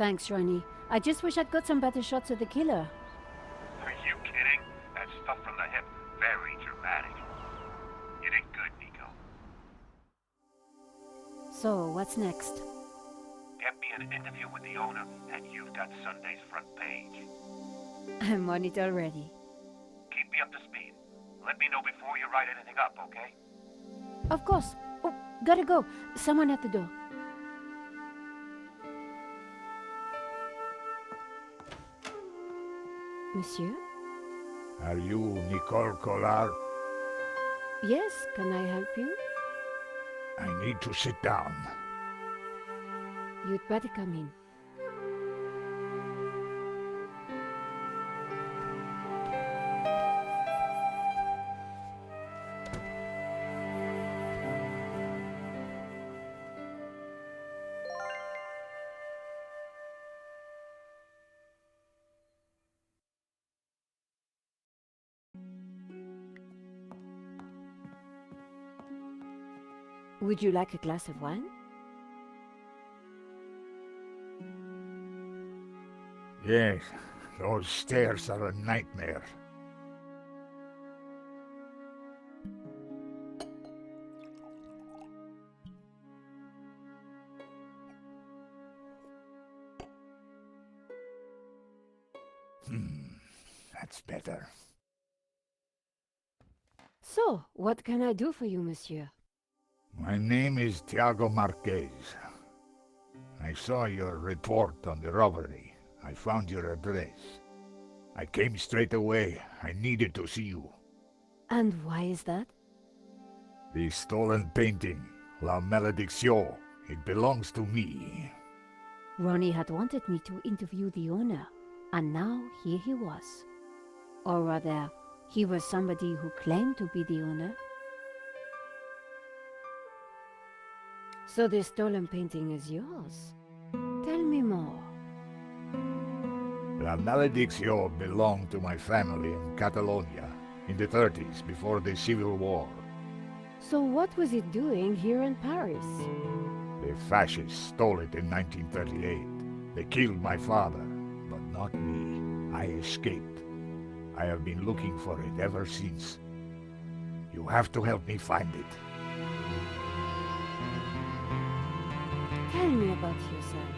Thanks, Ronnie. I just wish I'd got some better shots of the killer. Are you kidding? That stuff from the hip, very dramatic. You did good, Nico. So, what's next? Get me an interview with the owner, and you've got Sunday's front page. I'm on it already. Keep me up to speed. Let me know before you write anything up, okay? Of course. Oh, gotta go. Someone at the door. Monsieur? Are you Nicole Collard? Yes, can I help you? I need to sit down. You'd better come in. Would you like a glass of wine? Yes, those stairs are a nightmare. That's better. So, what can I do for you, monsieur? My name is Tiago Marquez. I saw your report on the robbery. I found your address. I came straight away. I needed to see you. And why is that? The stolen painting, La Malédiction, it belongs to me. Ronnie had wanted me to interview the owner, and now here he was. Or rather, he was somebody who claimed to be the owner. So the stolen painting is yours. Tell me more. La Malédiction belonged to my family in Catalonia in the 30s, before the Civil War. So what was it doing here in Paris? The fascists stole it in 1938. They killed my father, but not me. I escaped. I have been looking for it ever since. You have to help me find it. Tell me about yourself.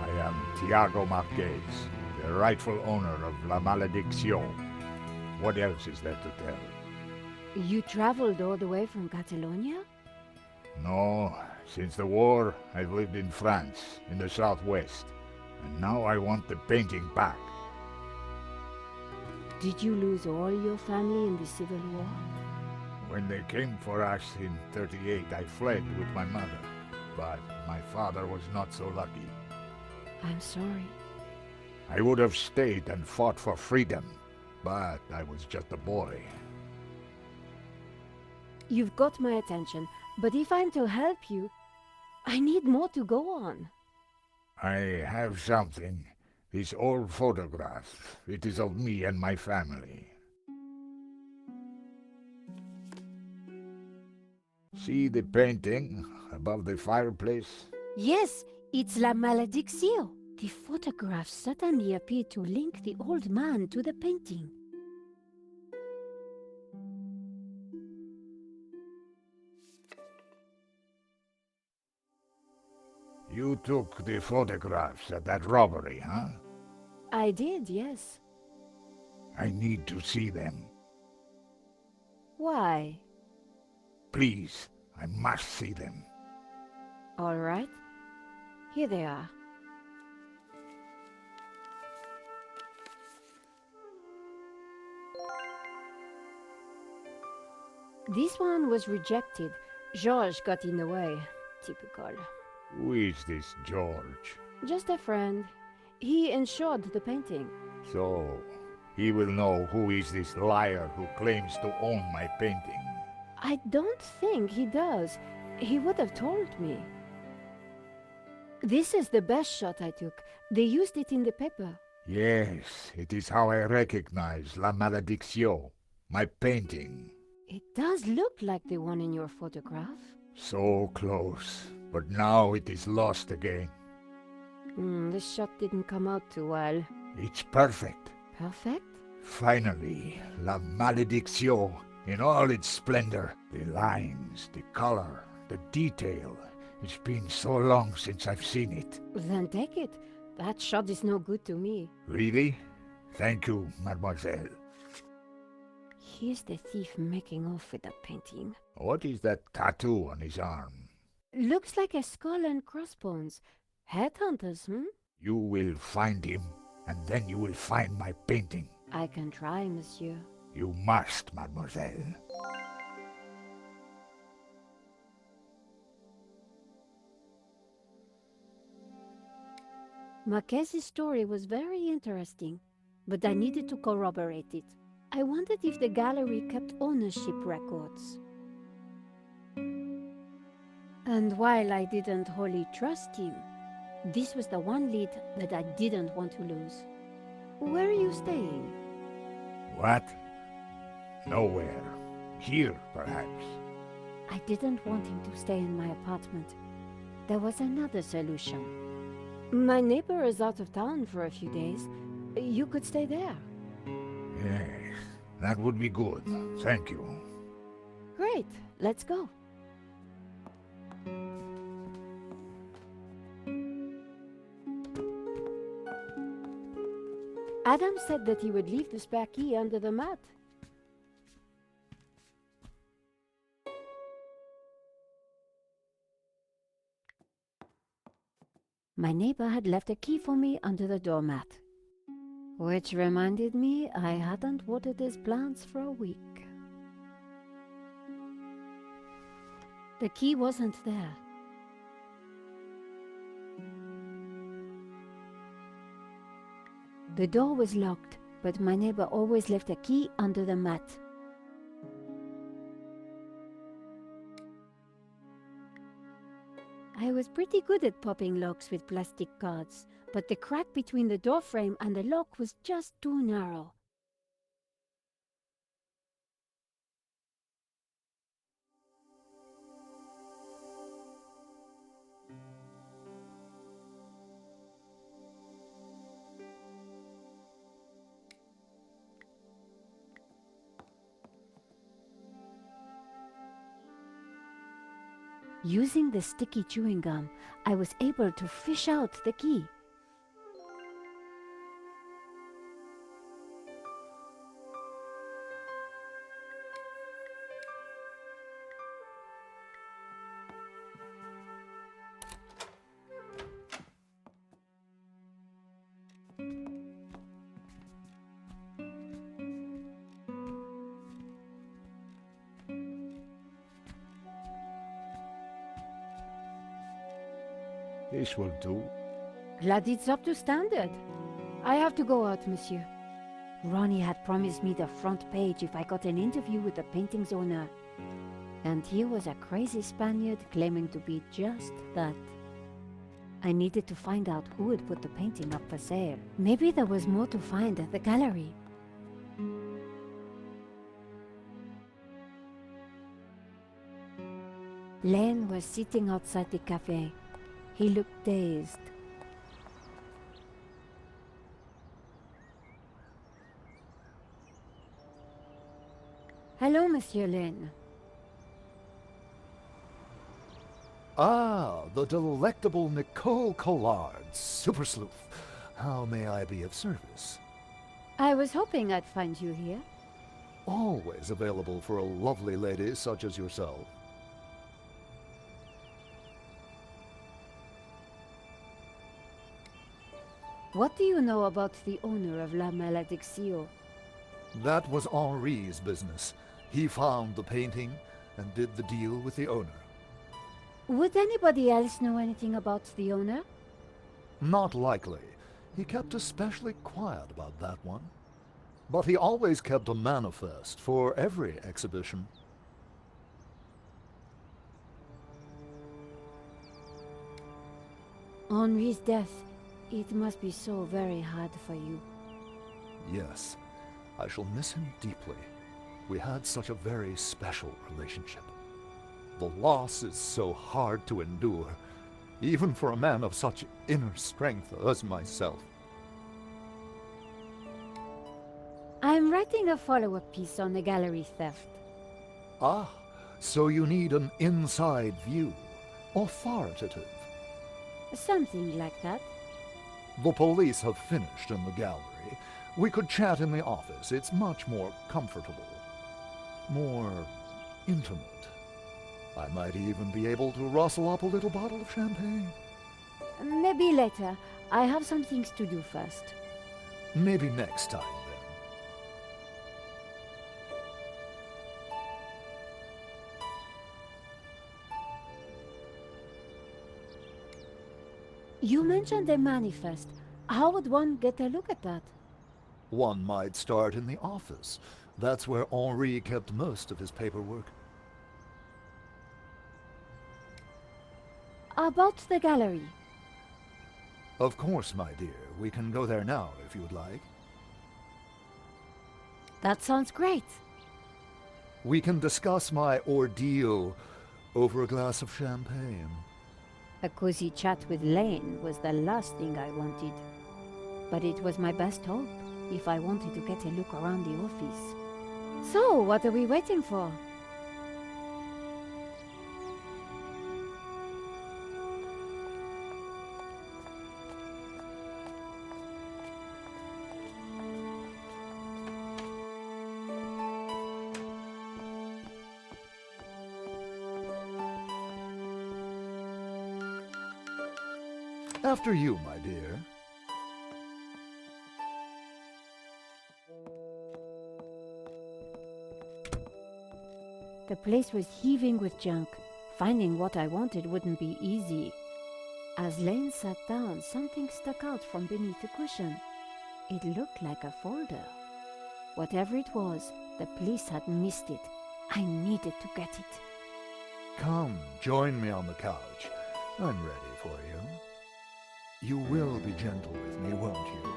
I am Tiago Marquez, the rightful owner of La Malédiction. What else is there to tell? You traveled all the way from Catalonia? No, since the war, I've lived in France, in the southwest. And now I want the painting back. Did you lose all your family in the Civil War? When they came for us in 38, I fled with my mother. But my father was not so lucky. I'm sorry. I would have stayed and fought for freedom, but I was just a boy. You've got my attention, but if I'm to help you, I need more to go on. I have something. This old photograph. It is of me and my family. See the painting above the fireplace? Yes, it's La Malédiction. The photograph suddenly appeared to link the old man to the painting. You took the photographs at that robbery, huh? I did, yes. I need to see them. Why? Please, I must see them. All right. Here they are. This one was rejected. Georges got in the way. Typical. Who is this George? Just a friend. He insured the painting. So, he will know who is this liar who claims to own my painting. I don't think he does. He would have told me. This is the best shot I took. They used it in the paper. Yes, it is how I recognize La Malédiction, my painting. It does look like the one in your photograph. So close, but now it is lost again. This shot didn't come out too well. It's perfect. Perfect? Finally, La Maledicción in all its splendor. The lines, the color, the detail. It's been so long since I've seen it. Then take it. That shot is no good to me. Really? Thank you, mademoiselle. Here's the thief making off with the painting. What is that tattoo on his arm? Looks like a skull and crossbones. Headhunters, You will find him, and then you will find my painting. I can try, monsieur. You must, mademoiselle. Marquez's story was very interesting, but I needed to corroborate it. I wondered if the gallery kept ownership records. And while I didn't wholly trust him, this was the one lead that I didn't want to lose. Where are you staying? What? Nowhere. Here, perhaps. I didn't want him to stay in my apartment. There was another solution. My neighbor is out of town for a few days. You could stay there. Yes, that would be good. Thank you. Great, let's go. Adam said that he would leave the spare key under the mat. My neighbor had left a key for me under the doormat. Which reminded me I hadn't watered his plants for a week. The key wasn't there. The door was locked, but my neighbor always left a key under the mat. I was pretty good at popping locks with plastic cards, but the crack between the door frame and the lock was just too narrow. Using the sticky chewing gum, I was able to fish out the key. This will do. Glad it's up to standard. I have to go out, monsieur. Ronnie had promised me the front page if I got an interview with the painting's owner. And he was a crazy Spaniard claiming to be just that. I needed to find out who had put the painting up for sale. Maybe there was more to find at the gallery. Len was sitting outside the cafe. He looked dazed. Hello, Monsieur Len. Ah, the delectable Nicole Collard, super sleuth. How may I be of service? I was hoping I'd find you here. Always available for a lovely lady such as yourself. What do you know about the owner of La Maledicción? That was Henri's business. He found the painting and did the deal with the owner. Would anybody else know anything about the owner? Not likely. He kept especially quiet about that one. But he always kept a manifest for every exhibition. Henri's death. It must be so very hard for you. Yes, I shall miss him deeply. We had such a very special relationship. The loss is so hard to endure. even for a man of such inner strength as myself. I'm writing a follow-up piece on the gallery theft. Ah, so you need an inside view. Authoritative. Something like that. The police have finished in the gallery. We could chat in the office. It's much more comfortable. More intimate. I might even be able to rustle up a little bottle of champagne. Maybe later. I have some things to do first. Maybe next time, then. You mentioned a manifest. How would one get a look at that? One might start in the office. That's where Henri kept most of his paperwork. About the gallery. Of course, my dear. We can go there now, if you'd like. That sounds great. We can discuss my ordeal over a glass of champagne. A cozy chat with Lane was the last thing I wanted. But it was my best hope if I wanted to get a look around the office. So, what are we waiting for? After you, my dear. The place was heaving with junk. Finding what I wanted wouldn't be easy. As Lane sat down, something stuck out from beneath the cushion. It looked like a folder. Whatever it was, the police had missed it. I needed to get it. Come, join me on the couch. I'm ready for you. You will be gentle with me, won't you?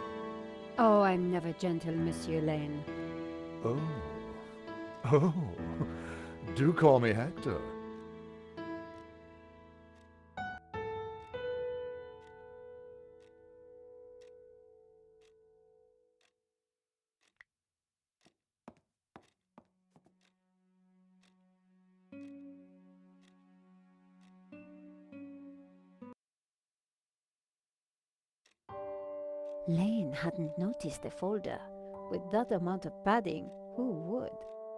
Oh, I'm never gentle, Monsieur Lane. Oh. Oh. Do call me Hector. Lane hadn't noticed the folder. With that amount of padding, who would?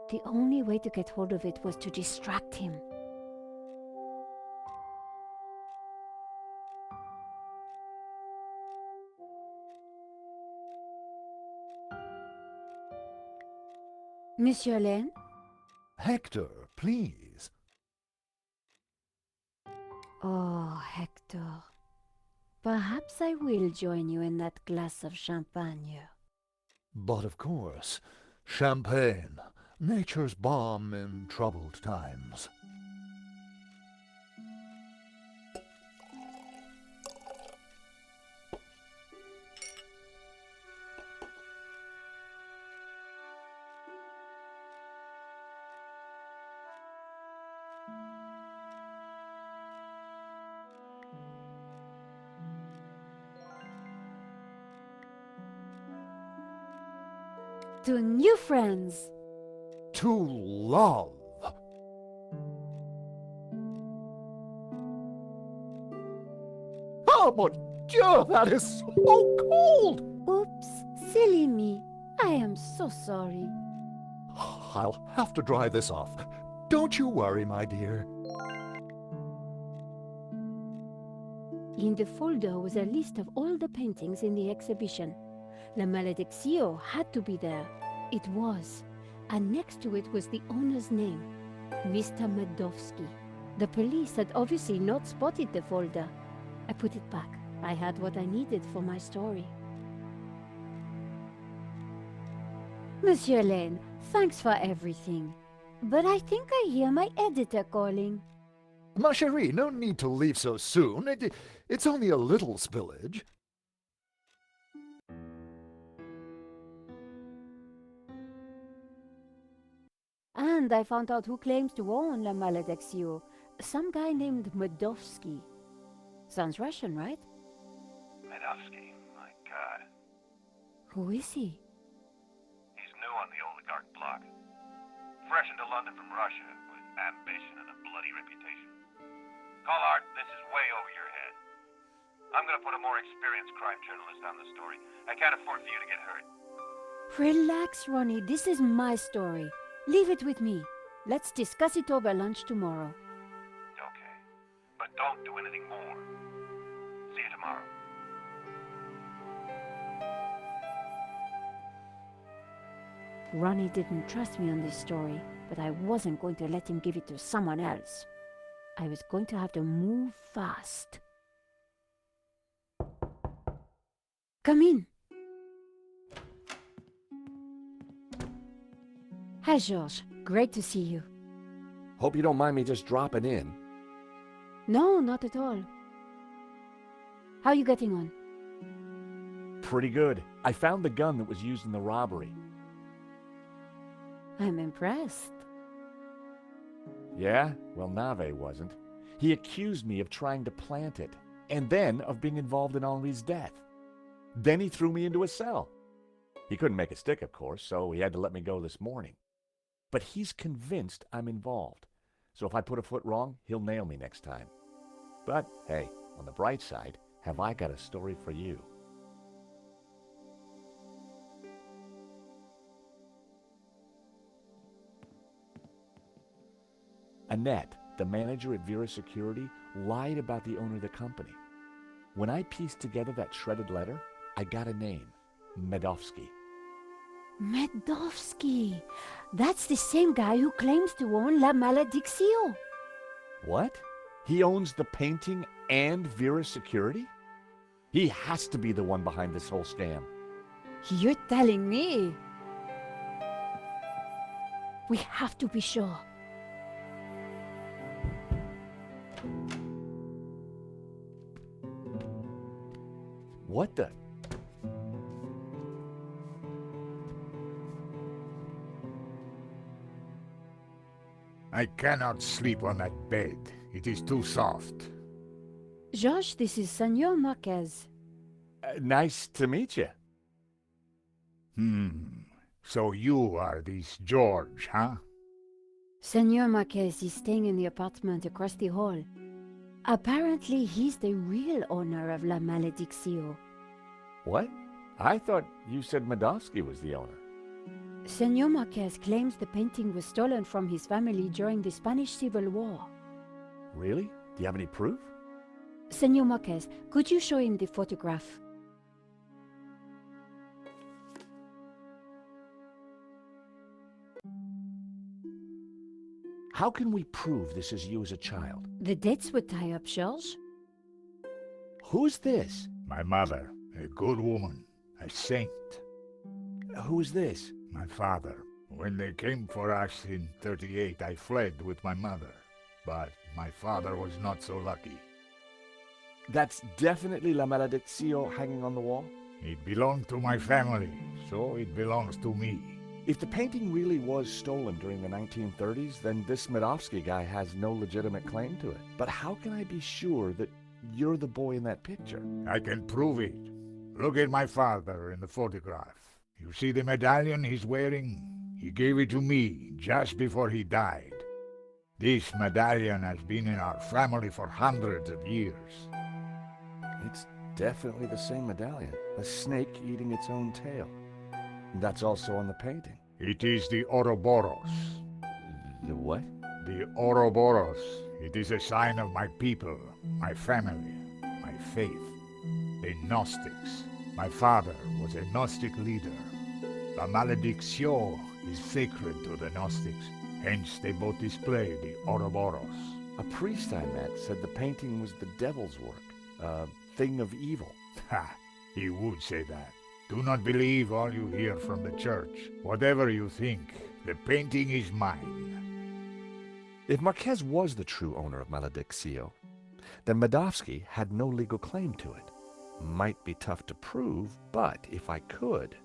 The only way to get hold of it was to distract him. Monsieur Lane? Hector, please. Oh, Hector. Perhaps I will join you in that glass of champagne. But of course, champagne, nature's balm in troubled times. To new friends! To love! Oh, mon Dieu, that is so cold! Oops, silly me. I am so sorry. I'll have to dry this off. Don't you worry, my dear. In the folder was a list of all the paintings in the exhibition. La Malediccio had to be there. It was. And next to it was the owner's name, Mr. Medovsky. The police had obviously not spotted the folder. I put it back. I had what I needed for my story. Monsieur Lane, thanks for everything. But I think I hear my editor calling. Ma chérie, no need to leave so soon. It's only a little spillage. And I found out who claims to own La Malediccio. Some guy named Medovsky. Sounds Russian, right? Medovsky, my God. Who is he? He's new on the oligarch block. Fresh into London from Russia, with ambition and a bloody reputation. Collard, this is way over your head. I'm gonna put a more experienced crime journalist on the story. I can't afford for you to get hurt. Relax, Ronnie. This is my story. Leave it with me. Let's discuss it over lunch tomorrow. Okay. But don't do anything more. See you tomorrow. Ronnie didn't trust me on this story, but I wasn't going to let him give it to someone else. I was going to have to move fast. Come in. Hi, Georges. Great to see you. Hope you don't mind me just dropping in. No, not at all. How are you getting on? Pretty good. I found the gun that was used in the robbery. I'm impressed. Yeah? Well, Nave wasn't. He accused me of trying to plant it, and then of being involved in Henri's death. Then he threw me into a cell. He couldn't make it stick, of course, so he had to let me go this morning. But he's convinced I'm involved. So if I put a foot wrong, he'll nail me next time. But, hey, on the bright side, have I got a story for you. Annette, the manager at Vera Security, lied about the owner of the company. When I pieced together that shredded letter, I got a name, Medovsky. Medovsky! That's the same guy who claims to own La Malediccio. What? He owns the painting and Vera Security? He has to be the one behind this whole scam. You're telling me? We have to be sure. What the? I cannot sleep on that bed. It is too soft. Georges, this is Senor Marquez. Nice to meet you. So you are this George, huh? Senor Marquez is staying in the apartment across the hall. Apparently, he's the real owner of La Malediccio. What? I thought you said Medovsky was the owner. Senor Marquez claims the painting was stolen from his family during the Spanish Civil War. Really? Do you have any proof? Senor Marquez, could you show him the photograph? How can we prove this is you as a child? The dates would tie up, Georges. Who's this? My mother, a good woman, a saint. Who's this? My father. When they came for us in 38, I fled with my mother. But my father was not so lucky. That's definitely La Malediccio hanging on the wall? It belonged to my family, so it belongs to me. If the painting really was stolen during the 1930s, then this Medovsky guy has no legitimate claim to it. But how can I be sure that you're the boy in that picture? I can prove it. Look at my father in the photograph. You see the medallion he's wearing? He gave it to me just before he died. This medallion has been in our family for hundreds of years. It's definitely the same medallion. A snake eating its own tail. That's also on the painting. It is the Ouroboros. The what? The Ouroboros. It is a sign of my people, my family, my faith. The Gnostics. My father was a Gnostic leader. La Malediccio is sacred to the Gnostics. Hence they both display the Ouroboros. A priest I met said the painting was the devil's work. A thing of evil. Ha! He would say that. Do not believe all you hear from the church. Whatever you think, the painting is mine. If Marquez was the true owner of Malediccio, then Medovsky had no legal claim to it. Might be tough to prove, but if I could,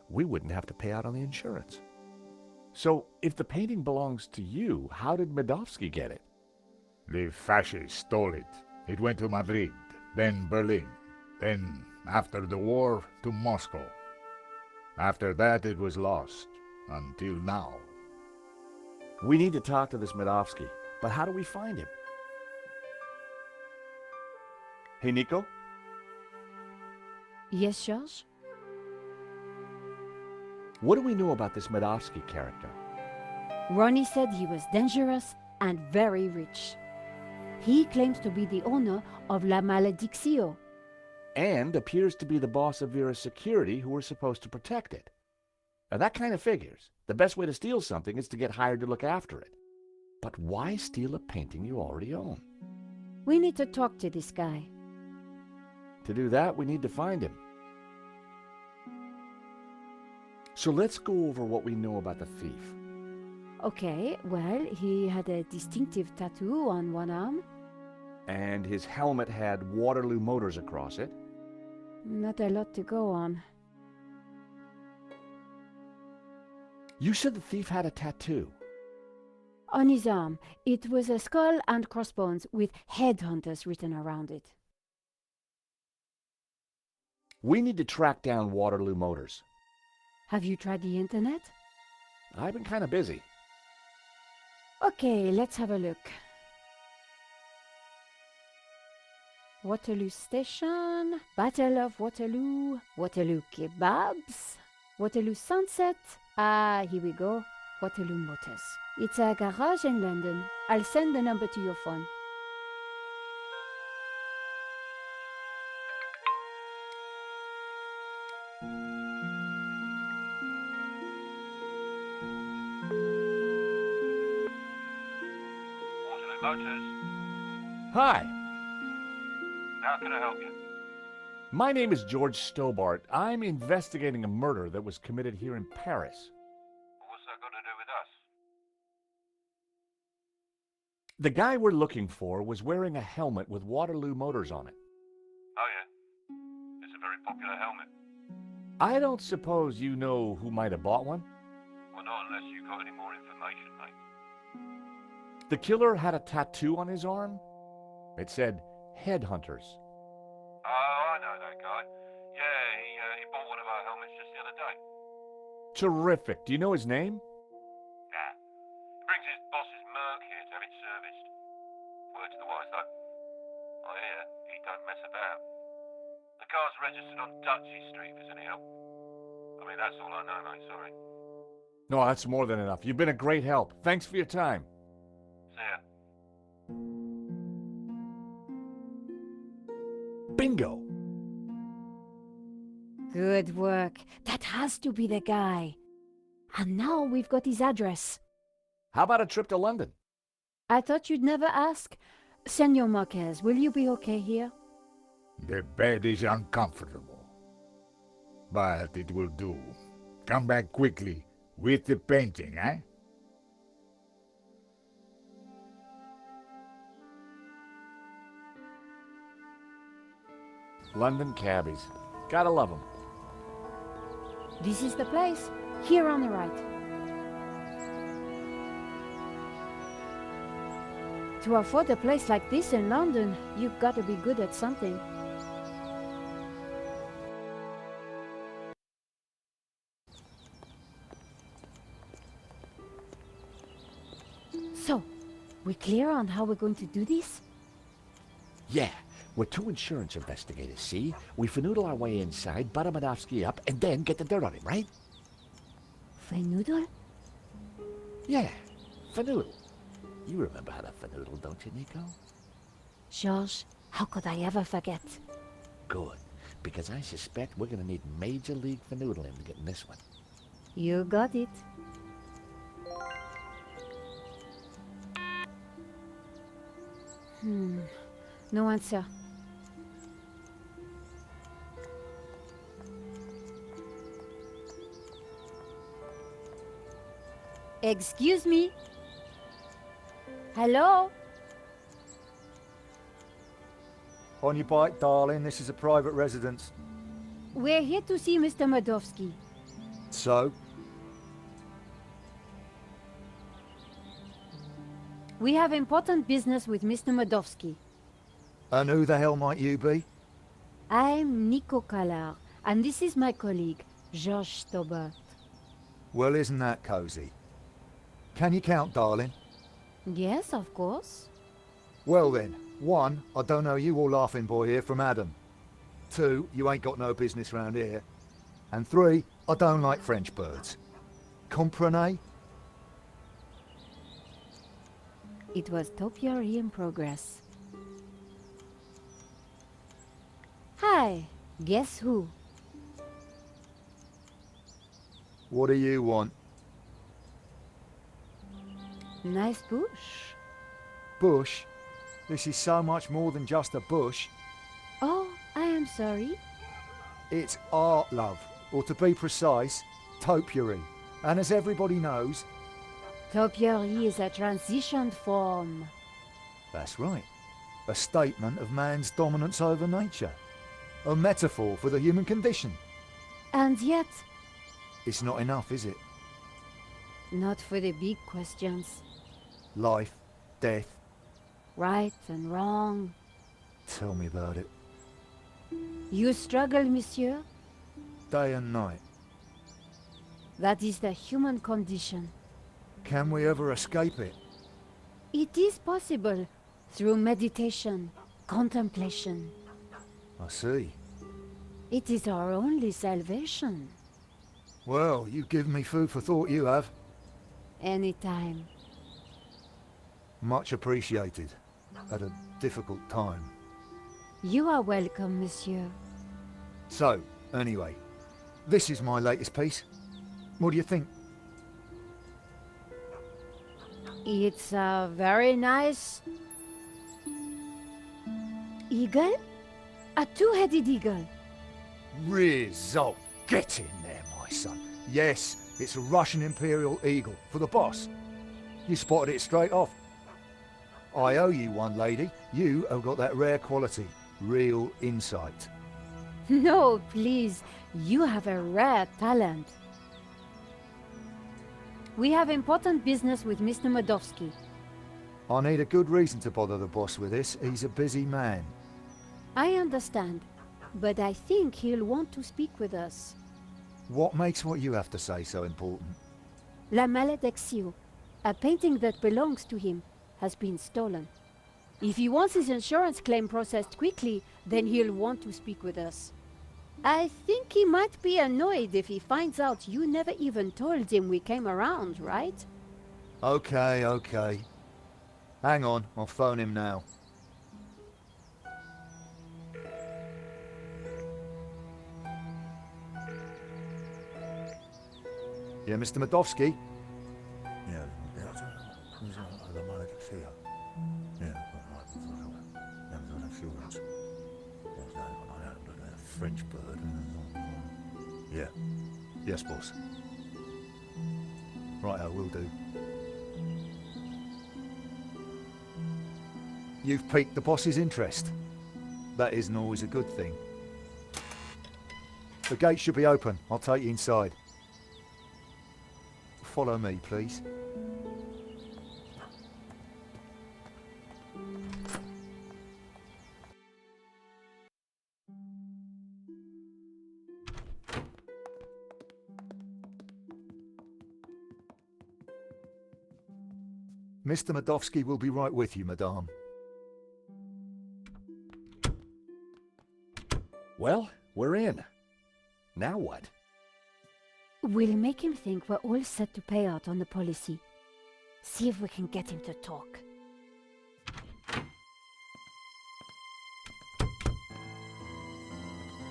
we wouldn't have to pay out on the insurance. So, if the painting belongs to you, how did Medovsky get it? The fascists stole it. It went to Madrid, then Berlin, then, after the war, to Moscow. After that, it was lost, until now. We need to talk to this Medovsky, but how do we find him? Hey, Nico? Yes, George? What do we know about this Medovsky character? Ronnie said he was dangerous and very rich. He claims to be the owner of La Malediccio. And appears to be the boss of Vera's security who were supposed to protect it. Now that kind of figures. The best way to steal something is to get hired to look after it. But why steal a painting you already own? We need to talk to this guy. To do that, we need to find him. So let's go over what we know about the thief. Okay, well, he had a distinctive tattoo on one arm. And his helmet had Waterloo Motors across it. Not a lot to go on. You said the thief had a tattoo. On his arm, it was a skull and crossbones with headhunters written around it. We need to track down Waterloo Motors. Have you tried the internet? I've been kind of busy. Okay, let's have a look. Waterloo Station, Battle of Waterloo, Waterloo Kebabs, Waterloo Sunset. Ah, here we go. Waterloo Motors. It's a garage in London. I'll send the number to your phone. Waterloo Motors. Hi, How can I help you? my name is George Stobart. I'm investigating a murder that was committed here in Paris. What's that got to do with us? The guy we're looking for was wearing a helmet with Waterloo Motors on it. Oh, yeah. It's a very popular helmet. I don't suppose you know who might have bought one? Well, not unless you've got any more information, mate. The killer had a tattoo on his arm. It said, Headhunters. Oh, I know that guy. Yeah, he bought one of our helmets just the other day. Terrific. Do you know his name? Nah. He brings his boss's Merc here to have it serviced. Word to the wise, though. I hear he don't mess about. The car's registered on Dutchy Street, if there's any help. I mean, that's all I know, mate, sorry. No, that's more than enough. You've been a great help. Thanks for your time. See ya. Bingo! Good work. That has to be the guy. And now we've got his address. How about a trip to London? I thought you'd never ask. Senor Marquez, will you be okay here? The bed is uncomfortable. But it will do. Come back quickly with the painting, eh? London cabbies. Gotta love them. This is the place. Here on the right. To afford a place like this in London, you've got to be good at something. So, we clear on how we're going to do this? Yeah, we're two insurance investigators, see? We finagle our way inside, butter Medovsky up, and then get the dirt on him, right? Fenoodle? Yeah, finagle. You remember how to finagle, don't you, Nico? George, how could I ever forget? Good, because I suspect we're gonna need major league fanoodling to get in this one. You got it. No answer. Excuse me? Hello? On your bike, darling. This is a private residence. We're here to see Mr. Medovsky. So? We have important business with Mr. Medovsky. And who the hell might you be? I'm Nico Catalan, and this is my colleague, Georges Stobart. Well, isn't that cosy? Can you count, darling? Yes, of course. Well then, 1, I don't know you or Laughing Boy here from Adam. 2, you ain't got no business round here. And 3, I don't like French birds. Comprenez? It was topiary in progress. Hi, guess who? What do you want? Nice bush. Bush? This is so much more than just a bush. Oh, I am sorry. It's art, love. Or to be precise, topiary. And as everybody knows, Topiary is a transition form. that's right. A statement of man's dominance over nature. A metaphor for the human condition. And yet, It's not enough, is it? not for the big questions. Life, death. Right and wrong. Tell me about it. You struggle, monsieur? Day and night. That is the human condition. Can we ever escape it? It is possible through meditation, contemplation. I see. It is our only salvation. Well, you give me food for thought, you have. Anytime. Much appreciated. At a difficult time. You are welcome, monsieur. So, anyway, this is my latest piece. What do you think? It's a very nice eagle? A two-headed eagle. Result. Get in there, my son. Yes, it's a Russian Imperial Eagle for the boss. You spotted it straight off. I owe you one, lady. You have got that rare quality. Real insight. No, please. You have a rare talent. We have important business with Mr. Medovsky. I need a good reason to bother the boss with this. He's a busy man. I understand, but I think he'll want to speak with us. What makes what you have to say so important? La Maledictio, a painting that belongs to him, has been stolen. If he wants his insurance claim processed quickly, then he'll want to speak with us. I think he might be annoyed if he finds out you never even told him we came around, right? Okay. Hang on, I'll phone him now. Yeah, Mr. Medovsky? French bird. Yeah. Yes, boss. Right, I will do. You've piqued the boss's interest. That isn't always a good thing. The gate should be open. I'll take you inside. Follow me, please. Mr. Medovsky will be right with you, madame. Well, we're in. Now what? We'll make him think we're all set to pay out on the policy. See if we can get him to talk.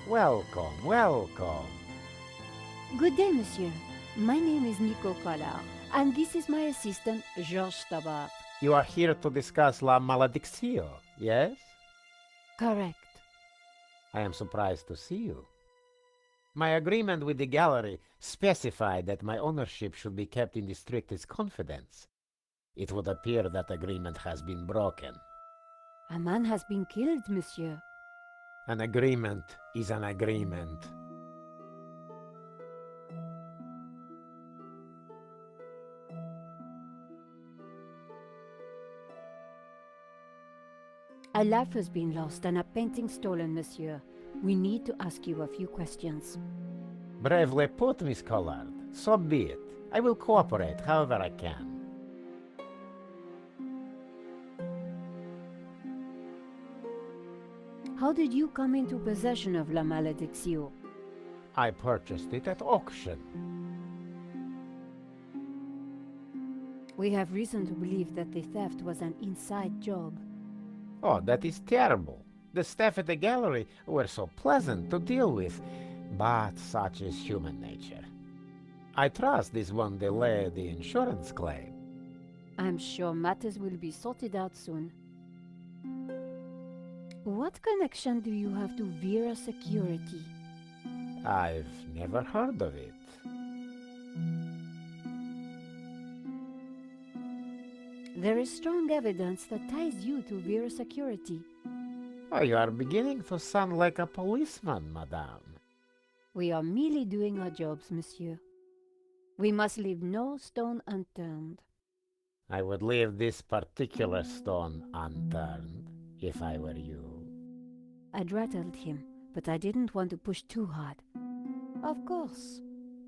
Welcome. Good day, monsieur. My name is Nico Catalan, and this is my assistant, Georges Stobart. You are here to discuss La Maledictio, yes? Correct. I am surprised to see you. My agreement with the gallery specified that my ownership should be kept in the strictest confidence. It would appear that agreement has been broken. A man has been killed, monsieur. An agreement is an agreement. A life has been lost and a painting stolen, monsieur. We need to ask you a few questions. Bravely put, Miss Collard. So be it. I will cooperate however I can. How did you come into possession of La Malédiction? I purchased it at auction. We have reason to believe that the theft was an inside job. Oh, that is terrible. The staff at the gallery were so pleasant to deal with, but such is human nature. I trust this won't delay the insurance claim. I'm sure matters will be sorted out soon. What connection do you have to Vera Security? I've never heard of it. There is strong evidence that ties you to Vera Security. Oh, you are beginning to sound like a policeman, madame. We are merely doing our jobs, monsieur. We must leave no stone unturned. I would leave this particular stone unturned if I were you. I'd rattled him, but I didn't want to push too hard. Of course.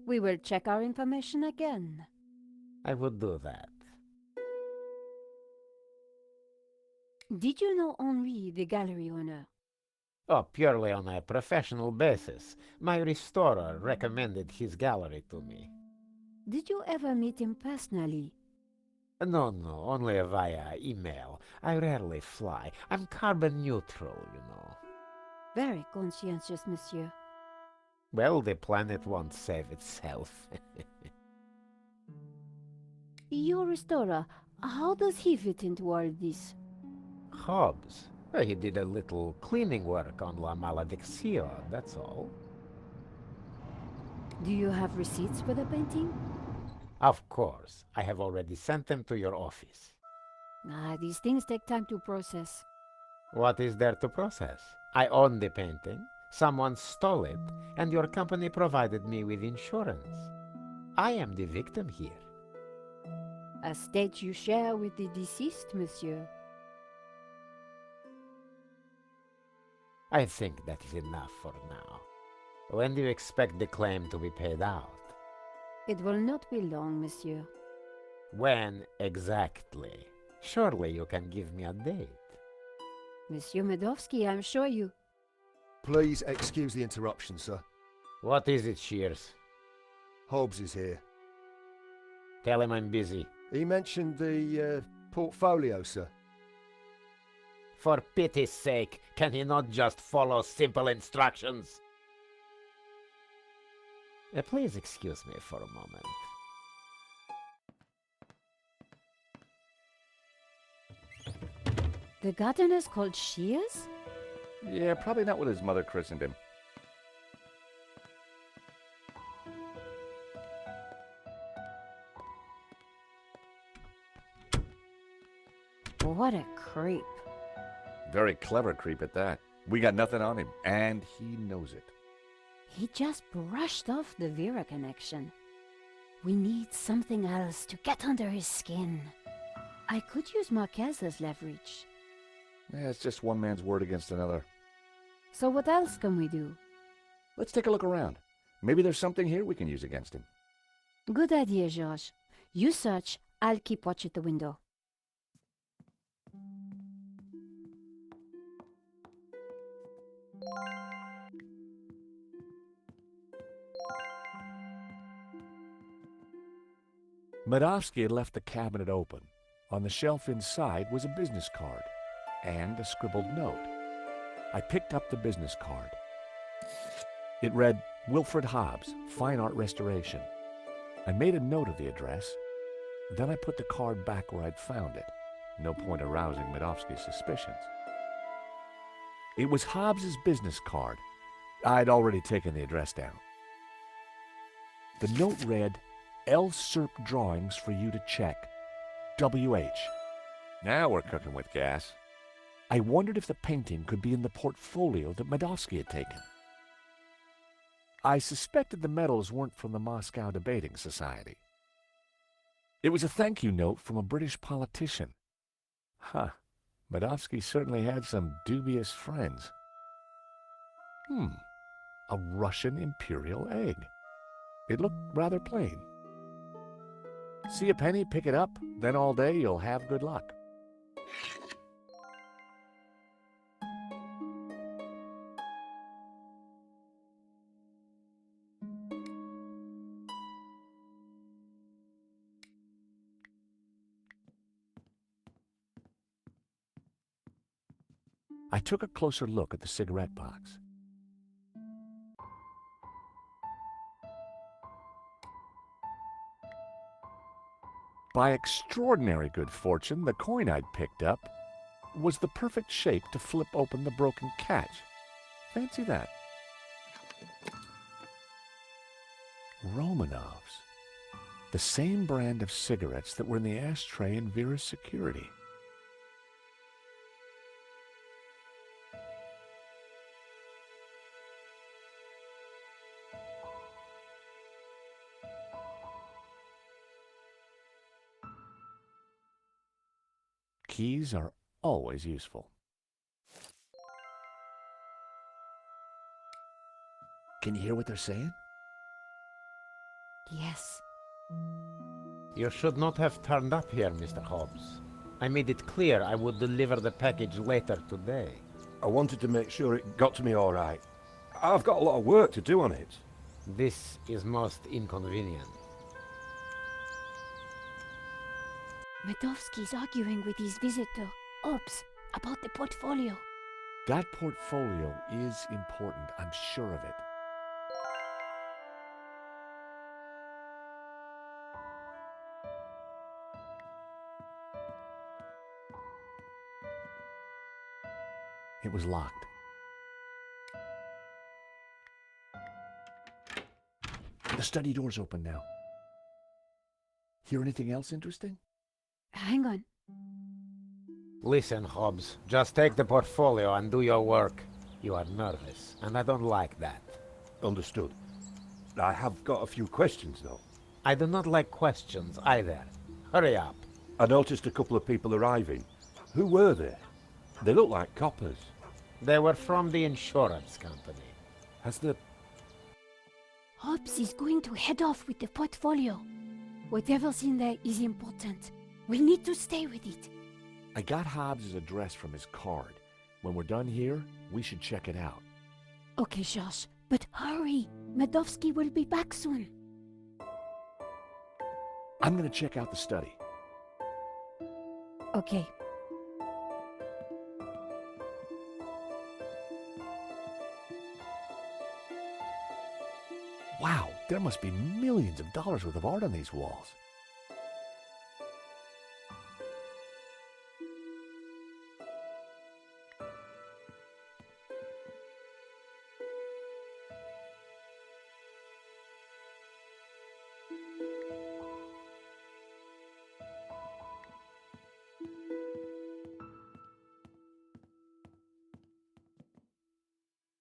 We will check our information again. I would do that. Did you know Henri, the gallery owner? Oh, purely on a professional basis. My restorer recommended his gallery to me. Did you ever meet him personally? No, only via email. I rarely fly. I'm carbon neutral, you know. Very conscientious, monsieur. Well, the planet won't save itself. Your restorer, how does he fit into all this? Hobbs? He did a little cleaning work on La Malédiction, that's all. Do you have receipts for the painting? Of course. I have already sent them to your office. These things take time to process. What is there to process? I own the painting, someone stole it, and your company provided me with insurance. I am the victim here. A state you share with the deceased, monsieur. I think that is enough for now. When do you expect the claim to be paid out? It will not be long, monsieur. When exactly? Surely you can give me a date. Monsieur Medovsky, I'm sure you... Please excuse the interruption, sir. What is it, Shears? Hobbs is here. Tell him I'm busy. He mentioned the portfolio, sir. For pity's sake, can he not just follow simple instructions? Please excuse me for a moment. The gardener's called Shears? Yeah, probably not what his mother christened him. What a creep. Very clever creep at that. We got nothing on him, and he knows it. He just brushed off the Vera connection. We need something else to get under his skin. I could use Marquez as leverage. Yeah, it's just one man's word against another. So what else can we do? Let's take a look around. Maybe there's something here we can use against him. Good idea, George. You search, I'll keep watch at the window. Medovsky had left the cabinet open. On the shelf inside was a business card and a scribbled note. I picked up the business card. It read, Wilfred Hobbs, Fine Art Restoration. I made a note of the address. Then I put the card back where I'd found it. No point arousing Medovsky's suspicions. It was Hobbs's business card. I'd already taken the address down. The note read, L. Serp drawings for you to check. W.H. Now we're cooking with gas. I wondered if the painting could be in the portfolio that Medovsky had taken. I suspected the medals weren't from the Moscow Debating Society. It was a thank you note from a British politician. Huh. Medovsky certainly had some dubious friends. A Russian imperial egg. It looked rather plain. See a penny, pick it up, then all day you'll have good luck. I took a closer look at the cigarette box. By extraordinary good fortune, the coin I'd picked up was the perfect shape to flip open the broken catch. Fancy that. Romanovs. The same brand of cigarettes that were in the ashtray in Vera's security. Keys are always useful. Can you hear what they're saying? Yes. You should not have turned up here, Mr. Hobbs. I made it clear I would deliver the package later today. I wanted to make sure it got to me all right. I've got a lot of work to do on it. This is most inconvenient. Medovsky's arguing with his visitor, Ops, about the portfolio. That portfolio is important, I'm sure of it. It was locked. The study door's open now. Hear anything else interesting? Hang on. Listen, Hobbs, just take the portfolio and do your work. You are nervous, and I don't like that. Understood. I have got a few questions, though. I do not like questions either. Hurry up. I noticed a couple of people arriving. Who were they? They look like coppers. They were from the insurance company. Has the... Hobbs is going to head off with the portfolio. Whatever's in there is important. We need to stay with it. I got Hobbs' address from his card. When we're done here, we should check it out. Okay, Josh, but hurry. Medovsky will be back soon. I'm gonna check out the study. Okay. Wow, there must be millions of dollars worth of art on these walls.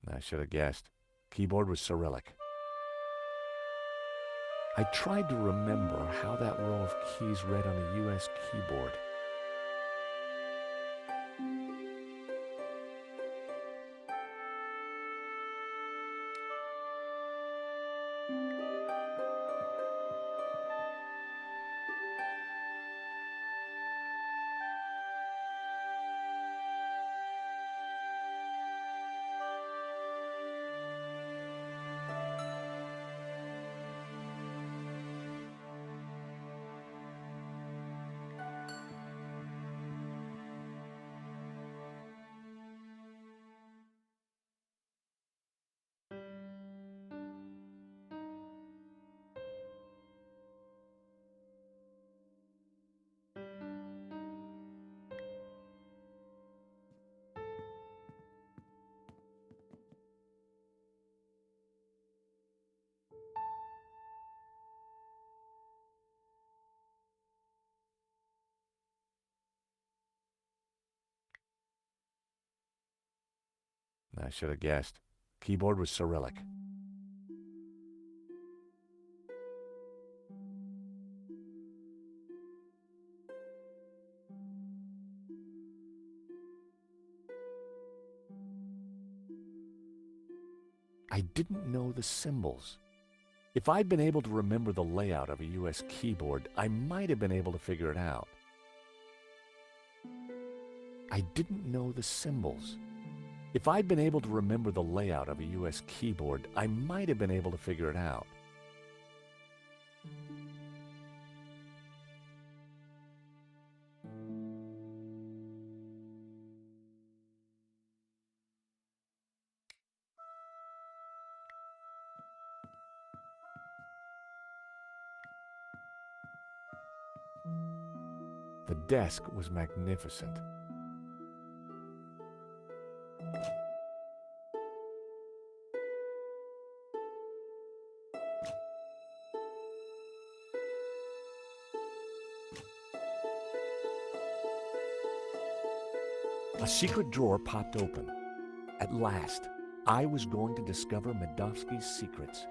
I should have guessed. Keyboard was Cyrillic. I tried to remember how that row of keys read on a US keyboard. I should have guessed. Keyboard was Cyrillic. I didn't know the symbols. If I'd been able to remember the layout of a US keyboard, I might have been able to figure it out. I didn't know the symbols. If I'd been able to remember the layout of a US keyboard, I might have been able to figure it out. The desk was magnificent. A secret drawer popped open. At last, I was going to discover Medovsky's secrets.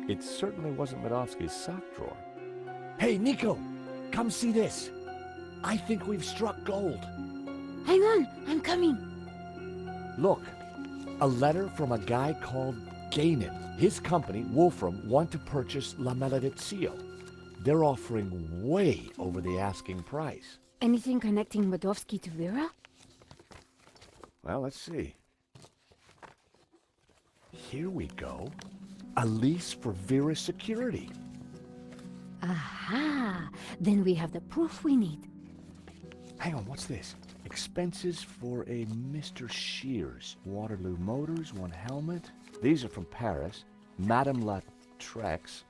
It certainly wasn't Medovsky's sock drawer. Hey, Nico! Come see this! I think we've struck gold. Hang on, I'm coming. Look, a letter from a guy called Gainan. His company, Wolfram, want to purchase La Maledizio. They're offering way over the asking price. Anything connecting Medovsky to Vera? Well, let's see. Here we go. A lease for Vera's security. Aha! Then we have the proof we need. Hang on, what's this? Expenses for a Mr. Shears. Waterloo Motors, one helmet. These are from Paris. Madame La Trex.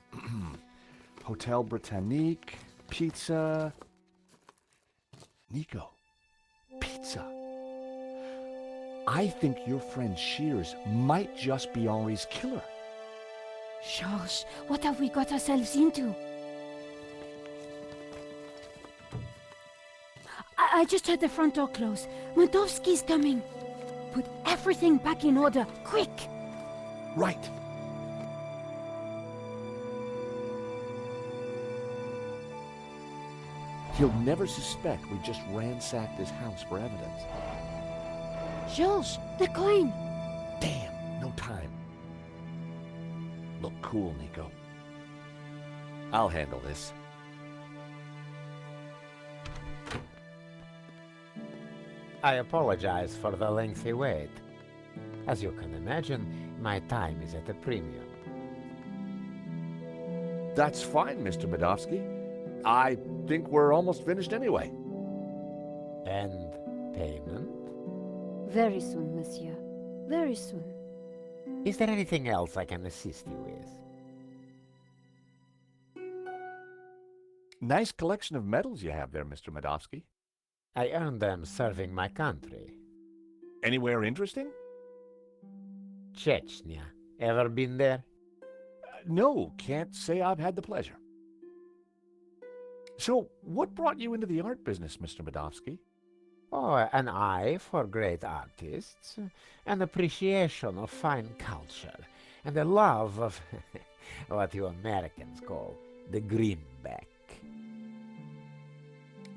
Hotel Britannique. Pizza. Nico. Pizza. I think your friend Shears might just be Henri's killer. Georges, what have we got ourselves into? I just heard the front door close. Medovsky's coming. Put everything back in order, quick! Right. He'll never suspect we just ransacked his house for evidence. Georges, the coin! Damn, no time. Look cool, Nico. I'll handle this. I apologize for the lengthy wait. As you can imagine, my time is at a premium. That's fine, Mr. Medovsky. I think we're almost finished anyway. And payment? Very soon, monsieur. Very soon. Is there anything else I can assist you with? Nice collection of medals you have there, Mr. Medovsky. I earned them serving my country. Anywhere interesting? Chechnya. Ever been there? No, can't say I've had the pleasure. So, what brought you into the art business, Mr. Medovsky? Oh, an eye for great artists, an appreciation of fine culture, and a love of what you Americans call the greenback.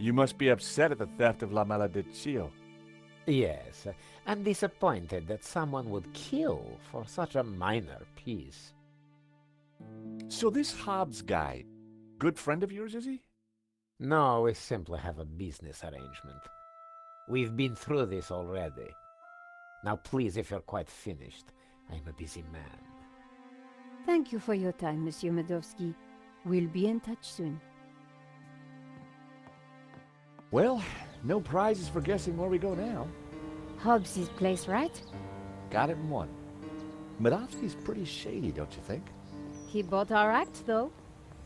You must be upset at the theft of La Maledizio. Yes, and disappointed that someone would kill for such a minor piece. So this Hobbs guy, good friend of yours, is he? No, we simply have a business arrangement. We've been through this already. Now please, if you're quite finished, I'm a busy man. Thank you for your time, Monsieur Medovsky. We'll be in touch soon. Well, no prizes for guessing where we go now. Hobbs' place, right? Got it in one. Medovsky's pretty shady, don't you think? He bought our act, though.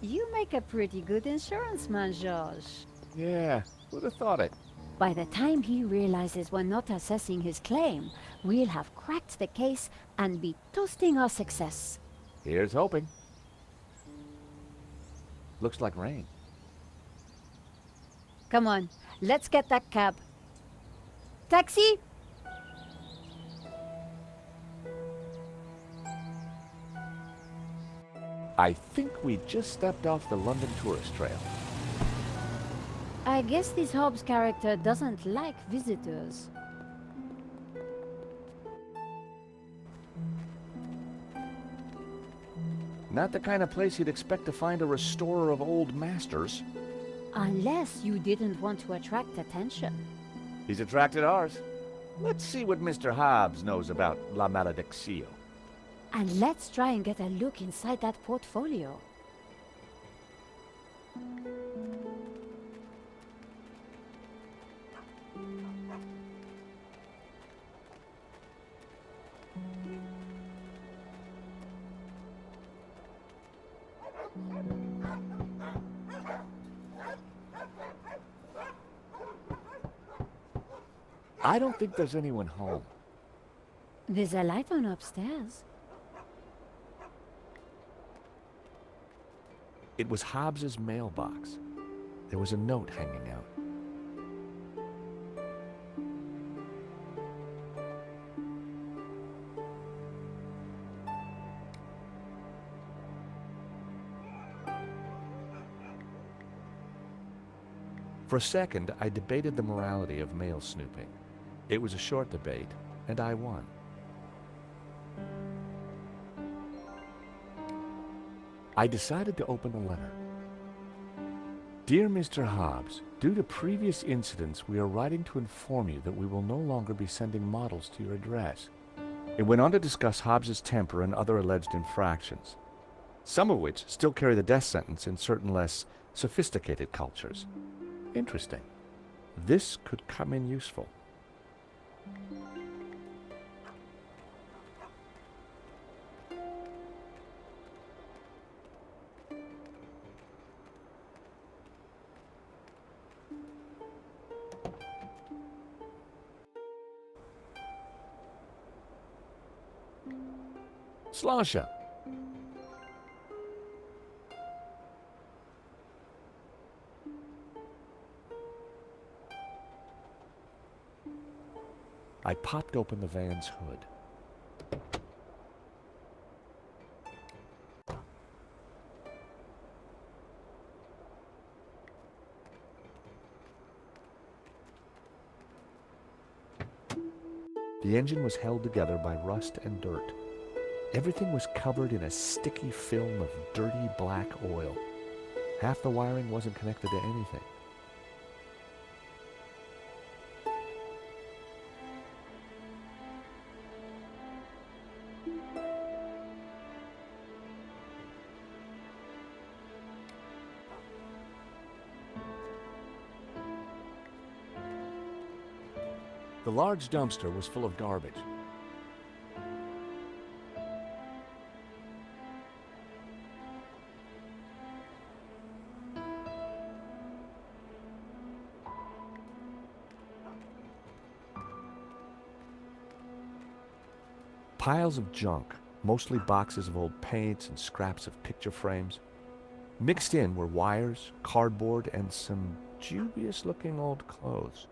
You make a pretty good insurance man, Georges. Yeah, who'd have thought it? By the time he realizes we're not assessing his claim, we'll have cracked the case and be toasting our success. Here's hoping. Looks like rain. Come on, let's get that cab. Taxi! I think we just stepped off the London tourist trail. I guess this Hobbs character doesn't like visitors. Not the kind of place you'd expect to find a restorer of old masters. Unless you didn't want to attract attention. He's attracted ours. Let's see what Mr. Hobbs knows about La Malediccio. And let's try and get a look inside that portfolio. I don't think there's anyone home. There's a light on upstairs. It was Hobbs's mailbox. There was a note hanging out. For a second, I debated the morality of mail snooping. It was a short debate, and I won. I decided to open the letter. Dear Mr. Hobbs, due to previous incidents, we are writing to inform you that we will no longer be sending models to your address. It went on to discuss Hobbs's temper and other alleged infractions, some of which still carry the death sentence in certain less sophisticated cultures. Interesting. This could come in useful. Slasha. I popped open the van's hood. The engine was held together by rust and dirt. Everything was covered in a sticky film of dirty black oil. Half the wiring wasn't connected to anything. The large dumpster was full of garbage. Piles of junk, mostly boxes of old paints and scraps of picture frames. Mixed in were wires, cardboard, and some dubious-looking old clothes.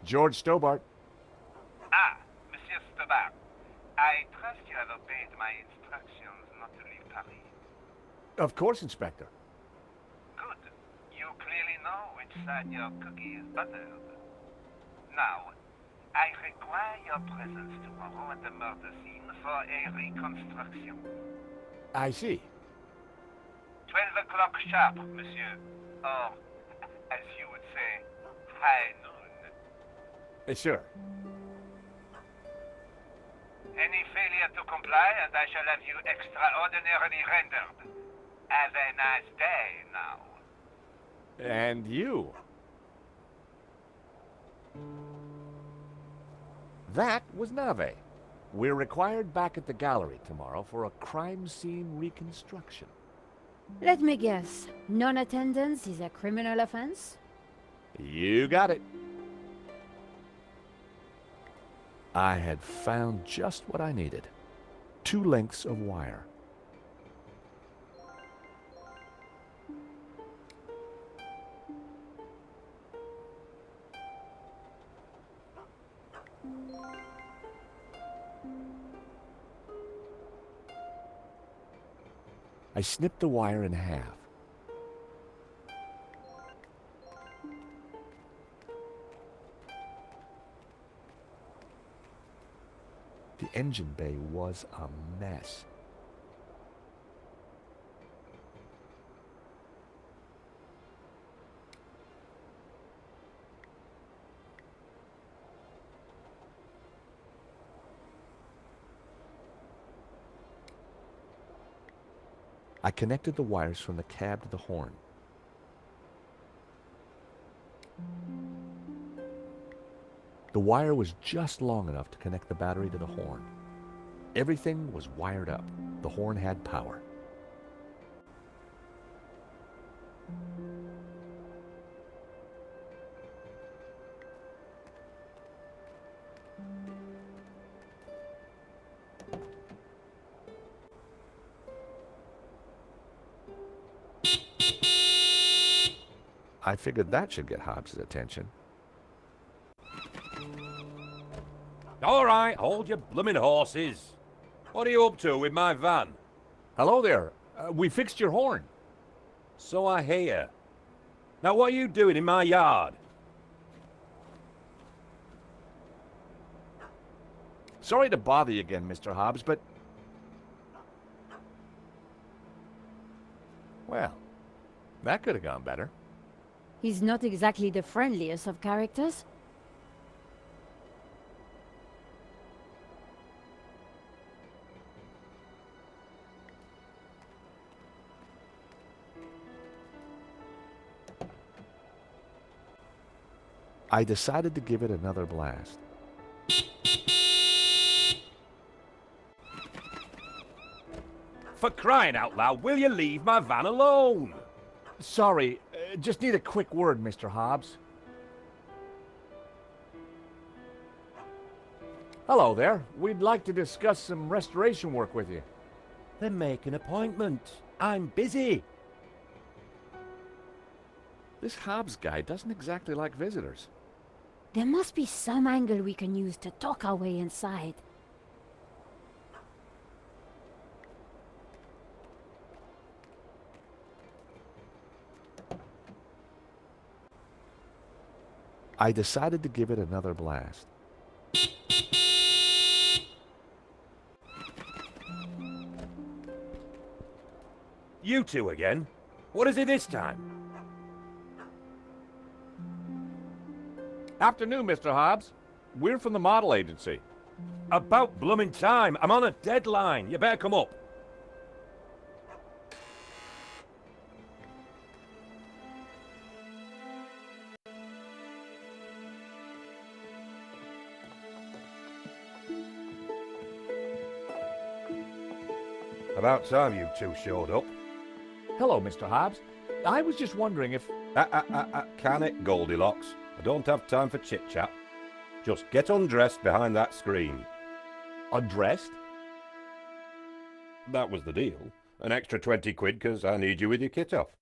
George Stobart. Ah, Monsieur Stobart. I trust you have obeyed my instructions not to leave Paris. Of course, Inspector. Good. You clearly know which side your cookie is buttered. Now, I require your presence tomorrow at the murder scene for a reconstruction. I see. 12 o'clock sharp, monsieur. Or, as you would say, high noon. Sure. Any failure to comply, and I shall have you extraordinarily rendered. Have a nice day now. And you. That was Nave. We're required back at the gallery tomorrow for a crime scene reconstruction. Let me guess. Non-attendance is a criminal offense? You got it. I had found just what I needed. 2 lengths of wire. I snipped the wire in half. The engine bay was a mess. I connected the wires from the cab to the horn. The wire was just long enough to connect the battery to the horn. Everything was wired up. The horn had power. I figured that should get Hobbs' attention. All right, hold your blooming horses. What are you up to with my van? Hello there. We fixed your horn. So I hear. Now what are you doing in my yard? Sorry to bother you again, Mr. Hobbs, but... Well, that could have gone better. He's not exactly the friendliest of characters. I decided to give it another blast. For crying out loud, will you leave my van alone? Sorry, just need a quick word, Mr. Hobbs. Hello there. We'd like to discuss some restoration work with you. Then make an appointment. I'm busy. This Hobbs guy doesn't exactly like visitors. There must be some angle we can use to talk our way inside. I decided to give it another blast. You two again? What is it this time? Afternoon, Mr. Hobbs. We're from the model agency. About blooming time. I'm on a deadline. You better come up. About time you two showed up. Hello, Mr. Hobbs. I was just wondering if... Can it, Goldilocks? I don't have time for chit-chat. Just get undressed behind that screen. Undressed? That was the deal. An extra 20 quid because I need you with your kit off.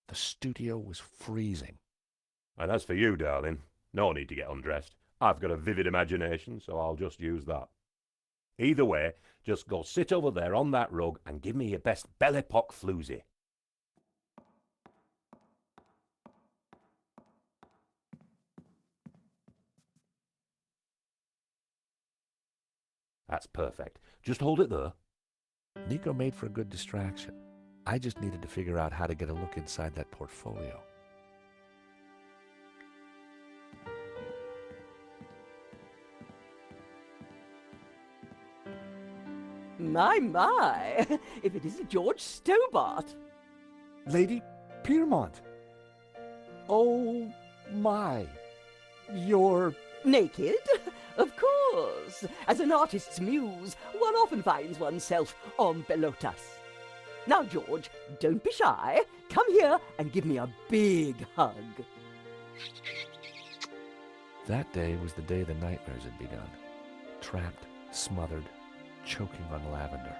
The studio was freezing. And as for you, darling, no need to get undressed. I've got a vivid imagination, so I'll just use that. Either way, just go sit over there on that rug and give me your best Belle Epoque floozy. That's perfect. Just hold it there. Nico made for a good distraction. I just needed to figure out how to get a look inside that portfolio. My, if it isn't George Stobart. Lady Piermont. Oh my. You're... Naked? Of course. As an artist's muse, one often finds oneself en pelotas. Now, George, don't be shy. Come here and give me a big hug. That day was the day the nightmares had begun. Trapped, smothered, choking on lavender.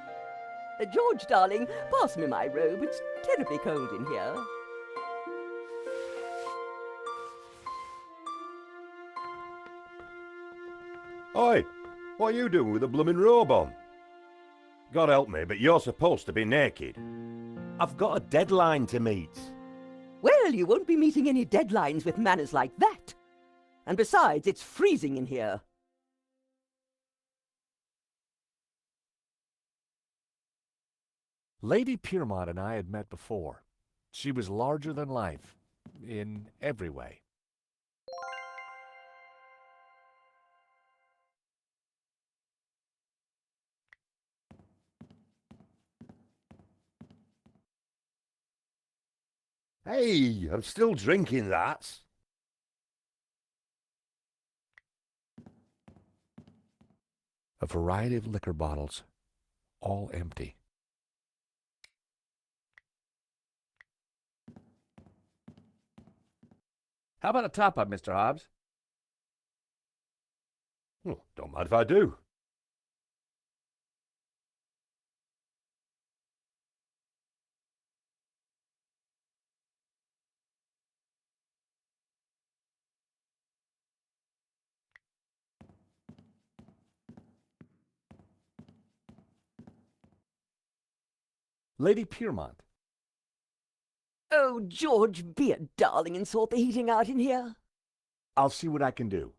George, darling, pass me my robe. It's terribly cold in here. Oi, what are you doing with a blooming robe on? God help me, but you're supposed to be naked. I've got a deadline to meet. Well, you won't be meeting any deadlines with manners like that. And besides, it's freezing in here. Lady Piermont and I had met before. She was larger than life, in every way. Hey, I'm still drinking that. A variety of liquor bottles, all empty. How about a top-up, Mr. Hobbs? Oh, don't mind if I do. Lady Piermont. Oh, George, be a darling and sort the heating out in here. I'll see what I can do.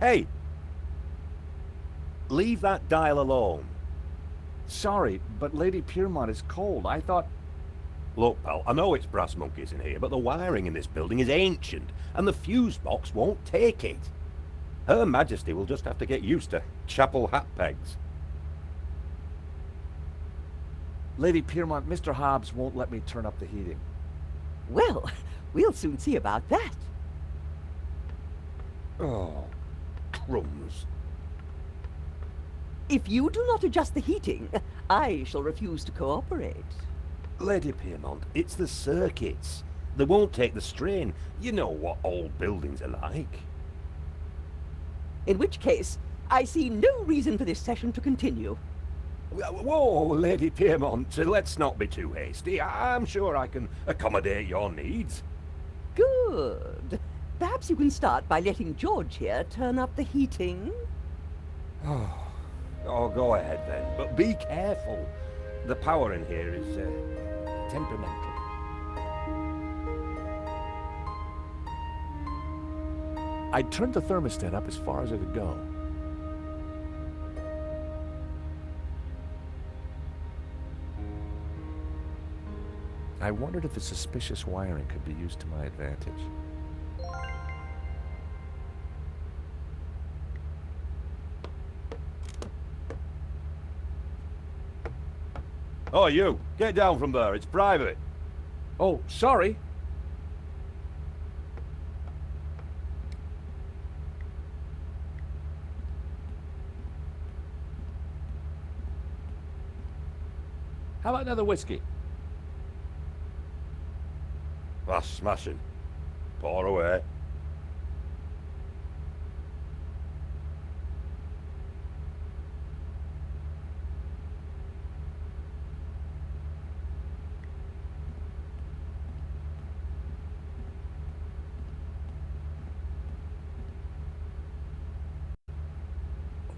Hey! Leave that dial alone. Sorry, but Lady Piermont is cold. I thought... Look, pal, I know it's brass monkeys in here, but the wiring in this building is ancient, and the fuse box won't take it. Her Majesty will just have to get used to chapel hat pegs. Lady Piermont, Mr. Hobbs won't let me turn up the heating. Well, we'll soon see about that. Oh, crumbs. If you do not adjust the heating, I shall refuse to cooperate. Lady Piermont, it's the circuits. They won't take the strain. You know what old buildings are like. In which case, I see no reason for this session to continue. Whoa, Lady Piermont, let's not be too hasty. I'm sure I can accommodate your needs. Good. Perhaps you can start by letting George here turn up the heating. Oh, go ahead then, but be careful. The power in here is temperamental. I turned the thermostat up as far as it could go. I wondered if the suspicious wiring could be used to my advantage. Oh, you! Get down from there, it's private. Oh, sorry. How about another whiskey? That's smashing. Pour away.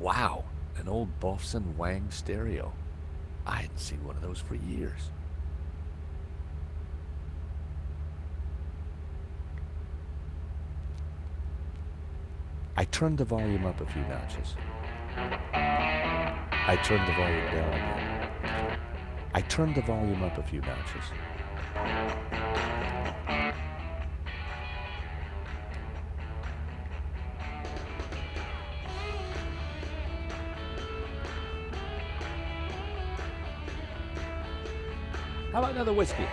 Wow, an old Bofson Wang stereo. I hadn't seen one of those for years. I turned the volume up a few notches. I turned the volume down again. I turned the volume up a few notches. How about another whiskey?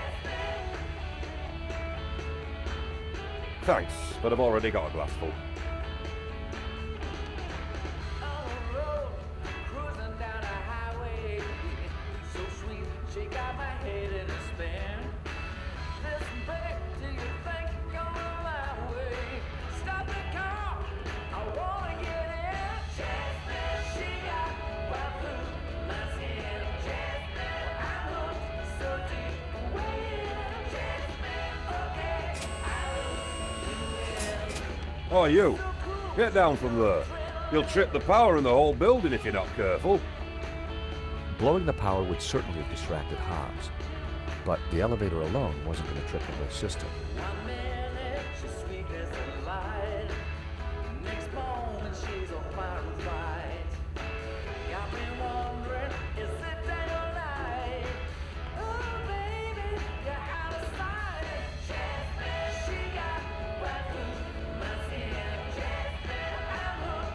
Thanks, but I've already got a glassful. Oh, you! Get down from there. You'll trip the power in the whole building if you're not careful. Blowing the power would certainly have distracted Hobbs. But the elevator alone wasn't going to trip the whole system.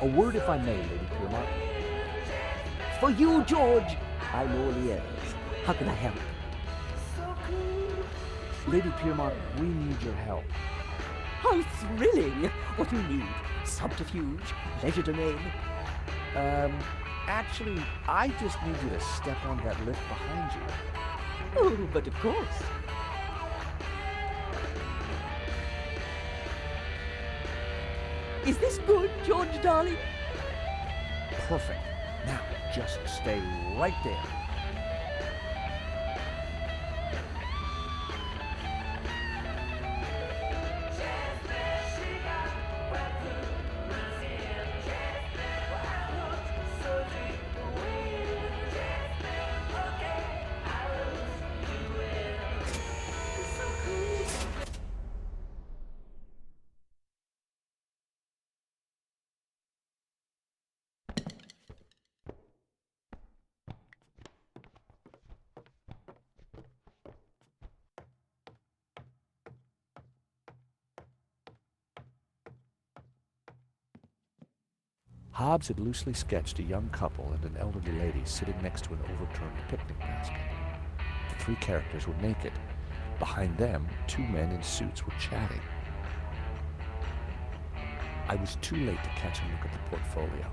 A word, if I may, Lady Piermont. For you, George, I'm all ears. How can I help? Lady Piermont, we need your help. How thrilling! What do you need? Subterfuge? Legerdemain? Actually, I just need you to step on that lift behind you. Oh, but of course. Is this good, George, darling? Perfect. Now, just stay right there. Hobbs had loosely sketched a young couple and an elderly lady sitting next to an overturned picnic basket. The three characters were naked. Behind them, two men in suits were chatting. I was too late to catch a look at the portfolio.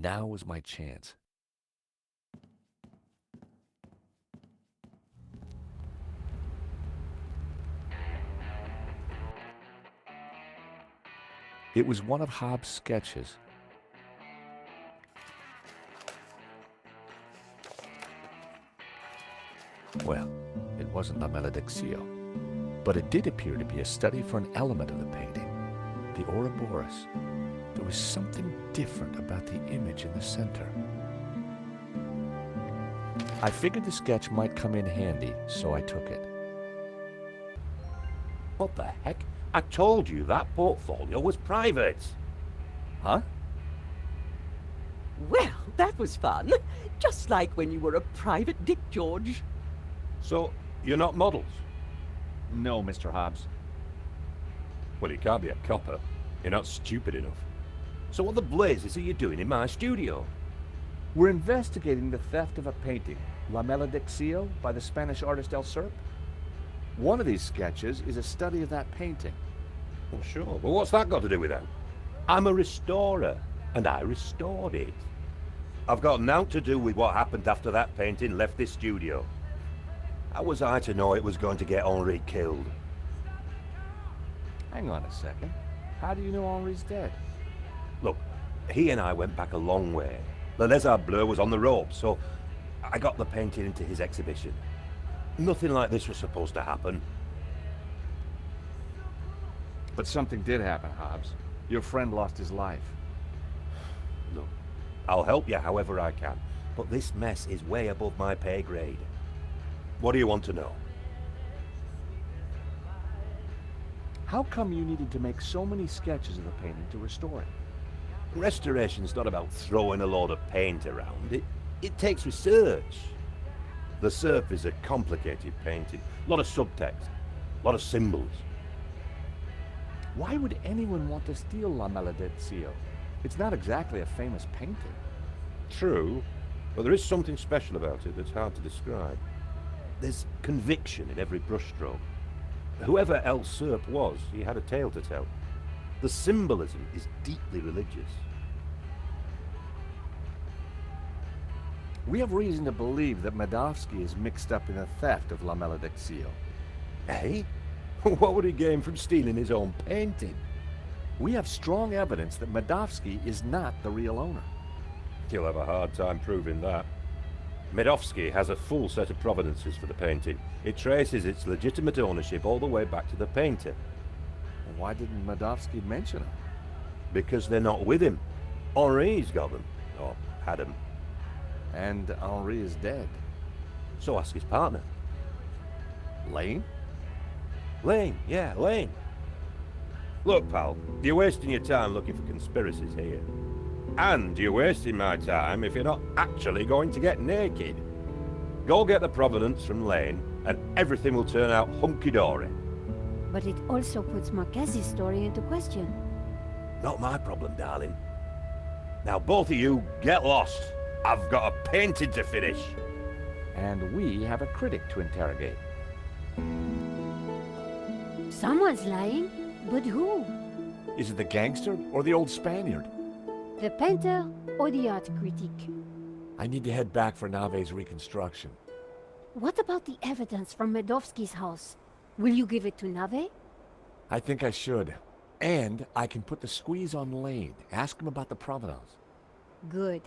Now was my chance. It was one of Hobbs' sketches. Well, it wasn't La Maledictio, but it did appear to be a study for an element of the painting, the Ouroboros. There was something different about the image in the center. I figured the sketch might come in handy, so I took it. What the heck? I told you that portfolio was private. Huh? Well, that was fun. Just like when you were a private dick, George. So, you're not models? No, Mr. Hobbs. Well, you can't be a copper. You're not stupid enough. So what the blazes are you doing in my studio? We're investigating the theft of a painting, La Maledictio, by the Spanish artist El Serp. One of these sketches is a study of that painting. Well, sure. Well, what's that got to do with that? I'm a restorer, and I restored it. I've got naught to do with what happened after that painting left this studio. How was I to know it was going to get Henri killed? Hang on a second. How do you know Henri's dead? Look, he and I went back a long way. Le Lézard Bleu was on the ropes, so I got the painting into his exhibition. Nothing like this was supposed to happen. But something did happen, Hobbs. Your friend lost his life. Look, I'll help you however I can, but this mess is way above my pay grade. What do you want to know? How come you needed to make so many sketches of the painting to restore it? Restoration's not about throwing a load of paint around. It takes research. The Serp is a complicated painting. A lot of subtext. A lot of symbols. Why would anyone want to steal La Maledictio? It's not exactly a famous painting. True, but there is something special about it that's hard to describe. There's conviction in every brushstroke. Whoever El Serp was, he had a tale to tell. The symbolism is deeply religious. We have reason to believe that Medovsky is mixed up in the theft of La Maledicción. Eh? What would he gain from stealing his own painting? We have strong evidence that Medovsky is not the real owner. You'll have a hard time proving that. Medovsky has a full set of provenances for the painting. It traces its legitimate ownership all the way back to the painter. Why didn't Medovsky mention him? Because they're not with him. Henri's got them. Or had them. And Henri is dead. So ask his partner. Lane? Lane, yeah, Lane. Look, pal, you're wasting your time looking for conspiracies here. And you're wasting my time if you're not actually going to get naked. Go get the provenance from Lane, and everything will turn out hunky-dory. But it also puts Marquez's story into question. Not my problem, darling. Now both of you, get lost. I've got a painting to finish. And we have a critic to interrogate. Someone's lying, but who? Is it the gangster or the old Spaniard? The painter or the art critic? I need to head back for Nave's reconstruction. What about the evidence from Medovsky's house? Will you give it to Nave? I think I should. And I can put the squeeze on Lane. Ask him about the provenance. Good.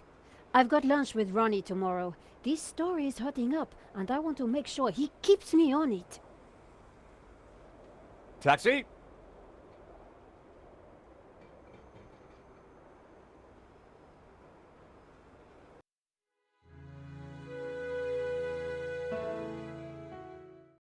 I've got lunch with Ronnie tomorrow. This story is hotting up, and I want to make sure he keeps me on it. Taxi!